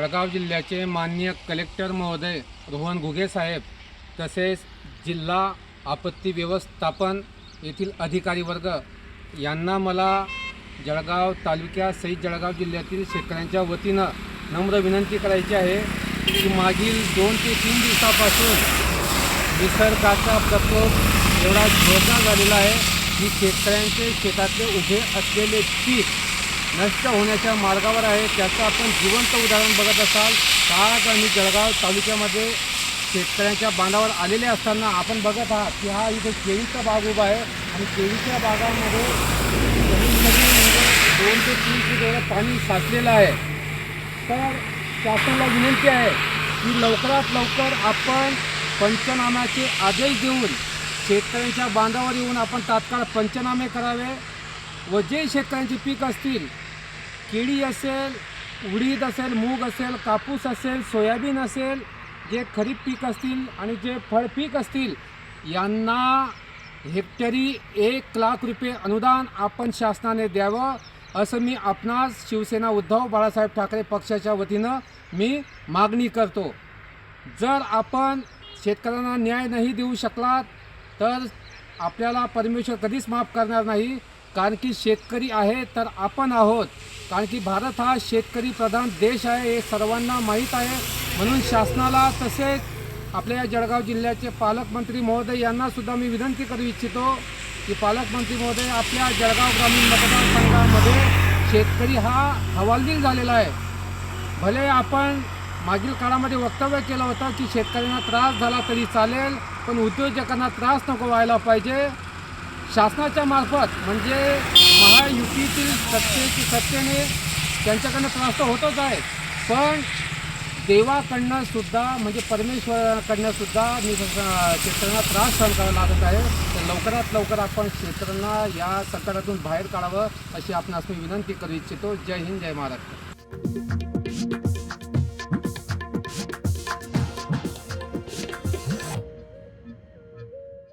जळगाव जिल्ह्याचे माननीय कलेक्टर महोदय रोहन घुगे साहेब तसेच जिल्हा आपत्ती व्यवस्थापन येथील अधिकारी वर्ग यांना मला जळगाव तालुक्यासहित जळगाव जिल्ह्यातील शेतकऱ्यांच्या वतीनं नम्र विनंती करायची आहे की मागील 2 ते 3 दिवसापासून निसर्गाचा प्रकोप एवढा जोरदार झालेला आहे की शेतकऱ्यांचे शेतातले उभे असलेले पीक नष्ट होण्याच्या मार्गावर आहे। त्याचं आपण जिवंत उदाहरण बघत असाल। आज आम्ही जळगाव तालुक्यामध्ये शेतकऱ्यांच्या बांधावर आलेले असताना आपण बघत आहात की हा इथे केळीचा बाग उभा आहे आणि केळीच्या बागामध्ये कमीत 2 ते 3 फूट एवढं पाणी साचलेलं आहे। तर शासनाला विनंती आहे की लवकरात लवकर आपण पंचनाम्याचे आदेश देऊन शेतकऱ्यांच्या बांधावर येऊन आपण तात्काळ पंचनामे करावे व जे शेतकऱ्यांचे पीक असतील, केळी असेल, उडीद असेल, मूग असेल, कापूस असेल, सोयाबीन असेल, जे खरीप पीक असतील आणि जे फळ पीक असतील यांना हेक्टरी 1 लाख रुपये अनुदान आपण शासनाने द्यावं असं मी आपणास शिवसेना उद्धव बाळासाहेब ठाकरे पक्षाच्या वतीनं मी मागणी करतो। जर आपण शेतकऱ्यांना न्याय नाही देऊ शकलात तर आपल्याला परमेश्वर कधीच माफ करणार नाही, कारण की शेतकरी आहे तर आपण आहोत। कारण की भारत हा शेतकरी प्रधान देश आहे हे सर्वांना माहीत आहे। म्हणून शासनाला तसेच आपल्या जळगाव जिल्ह्याचे पालकमंत्री महोदय यांना सुद्धा मी विनंती करू इच्छितो की पालकमंत्री महोदय आपल्या जळगाव ग्रामीण मतदारसंघामध्ये शेतकरी हा हवालदिल झालेला आहे। भले आपण मागील काळामध्ये वक्तव्य केलं होतं की शेतकऱ्यांना त्रास झाला तरी चालेल, पण उद्योजकांना त्रास नको व्हायला पाहिजे। शासनाच्या मार्फत म्हणजे महायुतीतील सत्तेने त्यांच्याकडनं त्रास तर होतच आहे, पण देवाकडनं सुद्धा म्हणजे परमेश्वराकडनं सुद्धा शेतकऱ्यांना त्रास सहन करावा लागत आहे। तर लवकरात लवकर आपण शेतकऱ्यांना या संकटातून बाहेर काढावं अशी आपणास मी विनंती करू इच्छितो। जय हिंद, जय महाराष्ट्र।